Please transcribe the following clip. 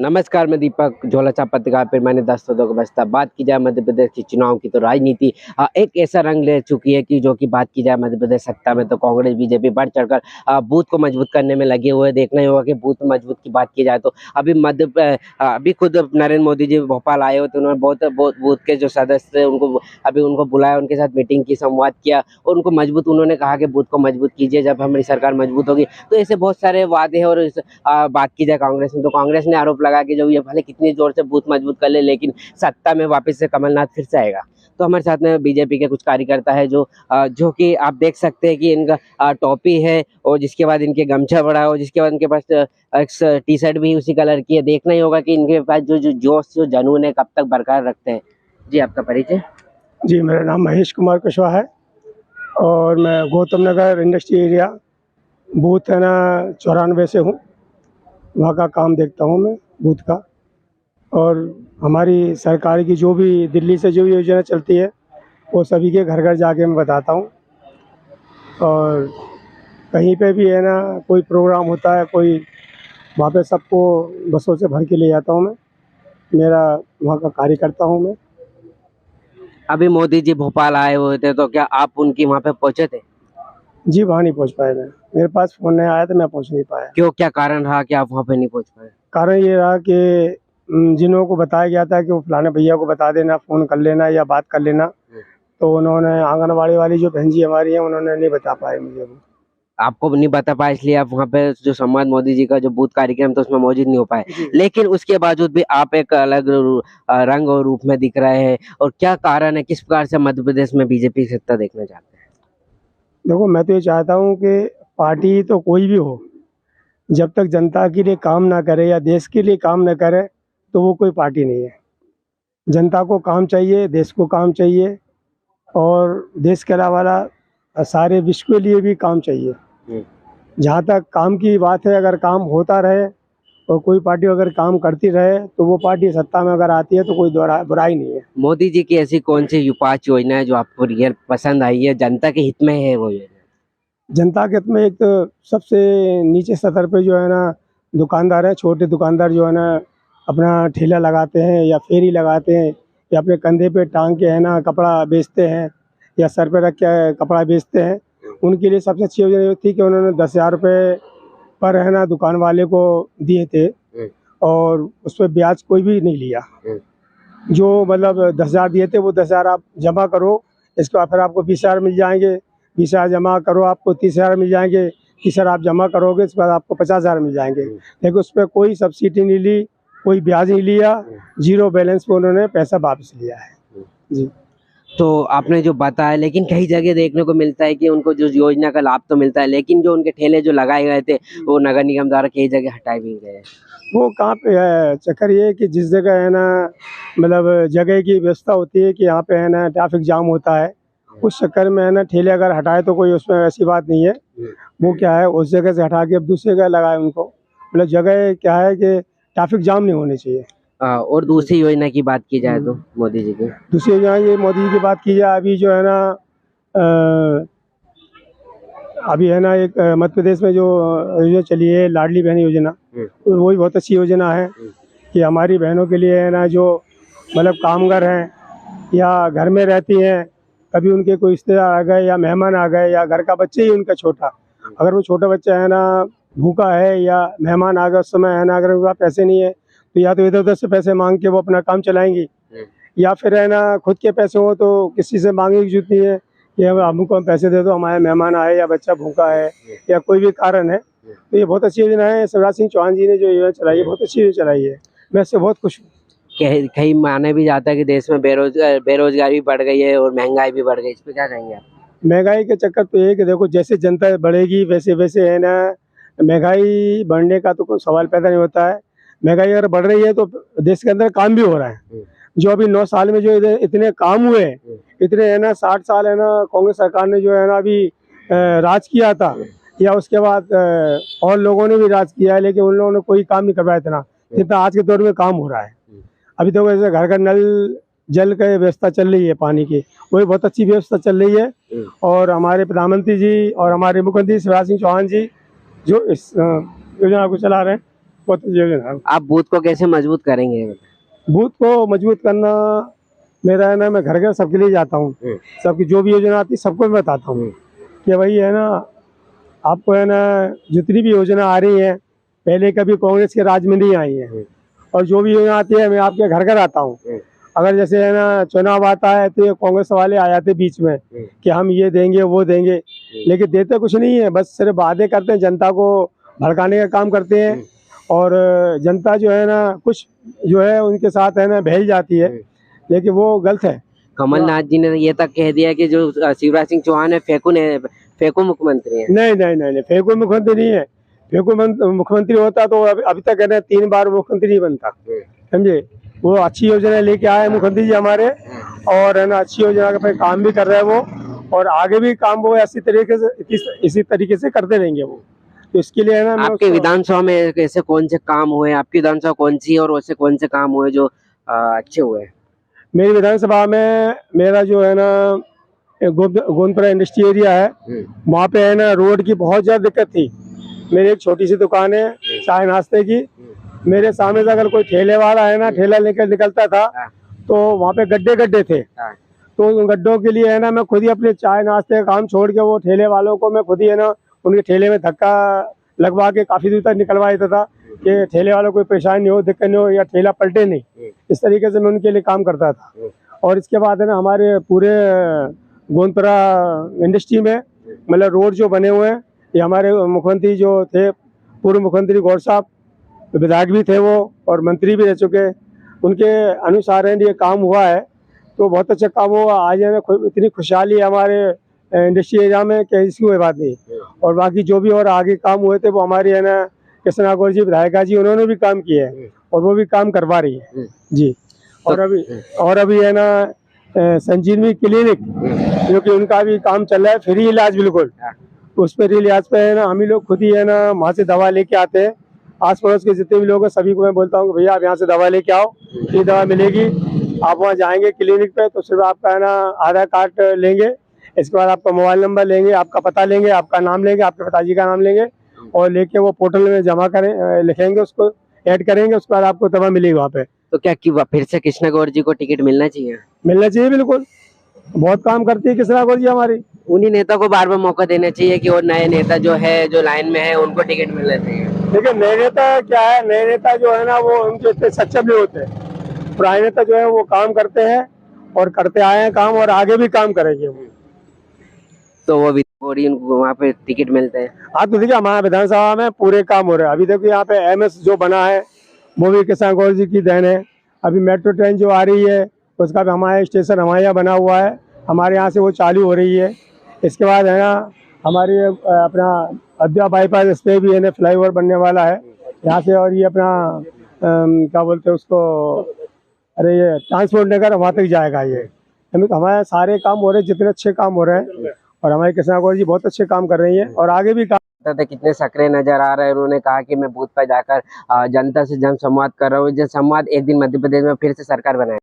नमस्कार, मैं दीपक झोलाछाप पत्रकार पर मैंने दस्तों को बस्ता। बात की जाए मध्य प्रदेश की चुनाव की तो राजनीति एक ऐसा रंग ले चुकी है कि जो कि बात की जाए मध्य प्रदेश सत्ता में तो कांग्रेस बीजेपी बढ़ चढ़कर बूथ को मजबूत करने में लगे हुए हैं। देखना ही होगा कि बूथ मजबूत की बात की जाए तो अभी खुद नरेंद्र मोदी जी भोपाल आए हुए थे। उन्होंने बहुत बहुत बूथ के जो सदस्य थे उनको बुलाया, उनके साथ मीटिंग की, संवाद किया और उनको मजबूत उन्होंने कहा कि बूथ को मजबूत कीजिए, जब हमारी सरकार मजबूत होगी। तो ऐसे बहुत सारे वादे हैं। और बात की जाए कांग्रेस में तो कांग्रेस ने आरोप लगा कि जो ये भले कितनी जोर से बूथ मजबूत कर ले लेकिन सत्ता में वापस से कमलनाथ फिर से आएगा। तो हमारे साथ में बीजेपी के कुछ कार्यकर्ता है जो कि आप देख सकते हैं कि इनका टोपी है और जिसके बाद इनके गमछा बड़ा हो, जिसके बाद इनके पास टी शर्ट भी उसी कलर की है। देखना ही होगा कि इनके पास जो जोश जो जुनून है कब तक बरकरार रखते हैं। जी, आपका परिचय? जी, मेरा नाम महेश कुमार कुशवाहा है और मैं Gautam Nagar industry area booth है ना 94 से हूँ। वहाँ का काम देखता हूँ मैं बूथ का। और हमारी सरकार की जो भी दिल्ली से जो योजना चलती है वो सभी के घर घर जाके मैं बताता हूँ। और कहीं पे भी है ना कोई प्रोग्राम होता है कोई, वहाँ पे सबको बसों से भर के ले जाता हूँ मैं। मेरा वहाँ का कार्यकर्ता हूँ मैं। अभी मोदी जी भोपाल आए हुए थे तो क्या आप उनकी वहाँ पे पहुंचे थे? जी, वहाँ नहीं पहुँच पाया मैं, मेरे पास फ़ोन नहीं आया तो मैं पहुँच नहीं पाया। क्यों, क्या कारण रहा कि आप वहाँ पे नहीं पहुंच पाए? कारण ये रहा कि जिन लोगों को बताया गया था कि वो फलाने भैया को बता देना, फ़ोन कर लेना या बात कर लेना, तो उन्होंने आंगनवाड़ी वाली जो बहन जी हमारी हैं उन्होंने नहीं बता पाए मुझे वो। आपको नहीं बता पाए इसलिए आप वहाँ पे जो संवाद मोदी जी का जो बूथ कार्यक्रम था उसमें मौजूद नहीं हो पाए। लेकिन उसके बावजूद भी आप एक अलग रंग और रूप में दिख रहे हैं। और क्या कारण है, किस प्रकार से मध्य प्रदेश में बीजेपी की सत्ता देखना चाहते हैं? देखो, मैं तो ये चाहता हूँ कि पार्टी तो कोई भी हो, जब तक जनता के लिए काम ना करे या देश के लिए काम ना करे तो वो कोई पार्टी नहीं है। जनता को काम चाहिए, देश को काम चाहिए और देश के अलावा सारे विश्व के लिए भी काम चाहिए। जहाँ तक काम की बात है, अगर काम होता रहे और कोई पार्टी अगर काम करती रहे तो वो पार्टी सत्ता में अगर आती है तो कोई बुराई नहीं है। मोदी जी की ऐसी कौन सी 5 योजना है जो आपको रियल पसंद आई है, जनता के हित में है वो योजना? जनता के हित में एक तो सबसे नीचे स्तर पे जो है ना दुकानदार है, छोटे दुकानदार जो है ना अपना ठेला लगाते हैं या फेरी लगाते हैं या अपने कंधे पे टांग के है ना कपड़ा बेचते हैं या सर पे रख के कपड़ा बेचते हैं, उनके लिए सबसे अच्छी योजना ये थी कि उन्होंने 10,000 रुपये पर है ना दुकान वाले को दिए थे और उस पर ब्याज कोई भी नहीं लिया। जो मतलब 10,000 दिए थे वो 10,000 आप जमा करो, इसके बाद फिर आपको 20,000 मिल जाएंगे। 20,000 जमा करो, आपको 30,000 मिल जाएंगे। 30,000 आप जमा करोगे, इसके बाद आपको 50,000 मिल जाएंगे। लेकिन उस पर कोई सब्सिडी नहीं ली, कोई ब्याज नहीं लिया, जीरो बैलेंस पे उन्होंने पैसा वापस लिया है। जी। तो आपने जो बताया, लेकिन कई जगह देखने को मिलता है कि उनको जो योजना का लाभ तो मिलता है लेकिन जो उनके ठेले जो लगाए गए थे वो नगर निगम द्वारा कई जगह हटाए भी गए हैं। वो कहाँ पे है, चक्कर ये है कि जिस जगह है ना मतलब जगह की व्यवस्था होती है कि यहाँ पे है ना ट्रैफिक जाम होता है, उस चक्कर में है ना ठेले अगर हटाए तो कोई उसमें ऐसी बात नहीं है। वो क्या है उस जगह से हटा के अब दूसरी जगह लगाए उनको, मतलब जगह क्या है कि ट्रैफिक जाम नहीं होनी चाहिए। और दूसरी योजना की बात की जाए तो मोदी जी की दूसरी योजना ये मोदी जी की बात की जाए, अभी जो है ना अभी है ना एक मध्य प्रदेश में जो योजना चली है लाडली बहन योजना, तो वही बहुत अच्छी योजना है कि हमारी बहनों के लिए है ना जो मतलब कामगार हैं या घर में रहती हैं, कभी उनके कोई रिश्तेदार आ गए या मेहमान आ गए या घर का बच्चे ही उनका छोटा, अगर वो छोटा बच्चा है ना भूखा है या मेहमान आ गए उस समय है ना अगर उनके पास पैसे नहीं है तो या तो इधर उधर से पैसे मांग के वो अपना काम चलाएंगी या फिर है ना खुद के पैसे हो तो किसी से मांगने की जरूरत नहीं है कि हमको हम पैसे दे दो, हमारे मेहमान आए या बच्चा भूखा है या कोई भी कारण है। तो ये बहुत अच्छी योजना है, शिवराज सिंह चौहान जी ने जो योजना चलाई है बहुत अच्छी योजना चलाई है, मैं इससे बहुत खुश हूँ। कहीं माने भी जाता है कि देश में बेरोजगारी बढ़ गई है और महंगाई भी बढ़ गई, इस पे क्या कहेंगे आप? महंगाई के चक्कर तो ये है कि देखो जैसे जनता बढ़ेगी वैसे वैसे है ना महंगाई बढ़ने का तो कोई सवाल पैदा नहीं होता है। महंगाई अगर बढ़ रही है तो देश के अंदर काम भी हो रहा है। जो अभी 9 साल में जो इतने काम हुए, इतने है ना 60 साल है ना कांग्रेस सरकार ने जो है ना अभी राज किया था या उसके बाद और लोगों ने भी राज किया है, लेकिन उन लोगों ने कोई काम नहीं करवाया इतना जितना आज के दौर में काम हो रहा है। अभी तो वैसे घर घर नल जल की व्यवस्था चल रही है, पानी की वही बहुत अच्छी व्यवस्था चल रही है। और हमारे प्रधानमंत्री जी और हमारे मुख्यमंत्री शिवराज सिंह चौहान जी जो इस योजना को चला रहे हैं बहुत अच्छी योजना है। आप बूथ को कैसे मजबूत करेंगे? बूथ को मजबूत करना मेरा है ना, मैं घर घर सबके लिए जाता हूँ, सबकी जो भी योजना आती है सबको मैं बताता हूँ कि भाई है ना, आपको है ना जितनी भी योजना आ रही है पहले कभी कांग्रेस के राज में नहीं आई है, और जो भी योजना आती है मैं आपके घर घर आता हूँ। अगर जैसे है ना चुनाव आता है तो ये कांग्रेस वाले आ जाते बीच में कि हम ये देंगे वो देंगे, लेकिन देते कुछ नहीं है, बस सिर्फ वादे करते हैं, जनता को भड़काने का काम करते हैं। और जनता जो है ना कुछ जो है उनके साथ है ना बहल जाती है, लेकिन वो गलत है। कमलनाथ जी ने ये तक कह दिया कि जो शिवराज सिंह चौहान है फेंकू मुख्यमंत्री है। नहीं नहीं नहीं नहीं, फेंकू मुख्यमंत्री नहीं है। फेंकू मुख्यमंत्री होता तो अभी तक है ना 3 बार मुख्यमंत्री नहीं बनता, समझे। वो अच्छी योजना लेके आए मुख्यमंत्री जी हमारे, और है ना अच्छी योजना पे काम भी कर रहे हैं वो, और आगे भी काम वो इसी तरीके से करते रहेंगे वो। तो इसके लिए है ना आपके विधानसभा में ऐसे कौन से काम हुए? आपकी विधानसभा कौन सी है और वैसे कौन से काम हुए जो अच्छे हुए? मेरी विधानसभा में मेरा जो है ना गोंदपुरा इंडस्ट्री एरिया है, वहाँ पे है ना रोड की बहुत ज्यादा दिक्कत थी। मेरी एक छोटी सी दुकान है चाय नाश्ते की, मेरे सामने से अगर कोई ठेले वाला है ना ठेला लेकर निकलता था तो वहाँ पे गड्ढे गड्ढे थे, तो उन गड्ढों के लिए है ना मैं खुद ही अपने चाय नाश्ते का काम छोड़ के वो ठेले वालों को मैं खुद ही है ना उनके ठेले में धक्का लगवा के काफी दूर तक निकलवा देता था कि ठेले वालों को कोई परेशानी नहीं हो, दिक्कत नहीं हो, या ठेला पलटे नहीं। इस तरीके से मैं उनके लिए काम करता था। और इसके बाद है ना हमारे पूरे गोंदपुरा इंडस्ट्री में मतलब रोड जो बने हुए हैं, ये हमारे मुख्यमंत्री जो थे पूर्व मुख्यमंत्री गौर साहब, विधायक भी थे वो और मंत्री भी रह चुके, उनके अनुसार है ये काम हुआ है, तो बहुत अच्छा काम हुआ। आज है ना इतनी खुशहाली है हमारे इंडस्ट्री एरिया में कि इसकी कोई बात नहीं। और बाकी जो भी और आगे काम हुए थे वो हमारी है ना कृष्णा गौर जी विधायिका जी उन्होंने भी काम किए हैं और वो भी काम करवा रही है जी। और अभी है ना संजीवनी क्लिनिक जो कि उनका भी काम चल रहा है, फ्री इलाज बिल्कुल, उस पर इलाज पे है ना हम ही लोग खुद ही है ना वहाँ से दवा लेके आते हैं। आस पड़ोस के जितने भी लोग हैं सभी को मैं बोलता हूँ कि भैया आप यहाँ से दवा लेके आओ, ये दवा मिलेगी। आप वहाँ जाएंगे क्लिनिक पे तो सिर्फ आपका है ना आधार कार्ड लेंगे, इसके बाद आपका मोबाइल नंबर लेंगे, आपका पता लेंगे, आपका नाम लेंगे, आपके पिताजी का नाम लेंगे, और लेके वो पोर्टल में जमा करें, लिखेंगे, उसको ऐड करेंगे, उसके बाद आपको दवा मिलेगी वहाँ पे। तो क्या फिर से कृष्णा गौर जी को टिकट मिलना चाहिए? मिलना चाहिए बिल्कुल, बहुत काम करती है कृष्णा गौर जी हमारी। उन्हीं नेता को बार बार मौका देना चाहिए कि और नए नेता जो है जो लाइन में है उनको टिकट मिलना चाहिए। देखिए नए नेता क्या है, नए नेता जो है ना वो उनके इतने सक्षम नहीं होते, पुराने नेता जो है वो काम करते हैं और करते आए हैं काम, और आगे भी काम करेंगे वो। तो वो उनको वहाँ पे टिकट मिलते हैं। हाँ तो देखिए हमारे विधानसभा में पूरे काम हो रहे हैं। अभी देखिए यहाँ पे एमएस जो बना है वो भी कृष्णा गौर जी की देन है। अभी मेट्रो ट्रेन जो आ रही है उसका भी हमारे स्टेशन हमारे यहाँ बना हुआ है, हमारे यहाँ से वो चालू हो रही है। इसके बाद है ना हमारी अपना अयोध्या बाईपास इस पर भी है ना फ्लाईओवर बनने वाला है यहाँ से, और ये अपना क्या बोलते हैं उसको, अरे ये ट्रांसपोर्ट नगर वहाँ तक जाएगा ये। तो हमारे सारे काम हो रहे हैं, जितने अच्छे काम हो रहे हैं, और हमारी कृष्णा गौर जी बहुत अच्छे काम कर रही हैं और आगे भी काम। कितने सक्रिय नजर आ रहे हैं। उन्होंने कहा कि मैं बूथ पर जाकर जनता से जन संवाद कर रहा हूँ, जन संवाद एक दिन मध्य प्रदेश में फिर से सरकार बनाए।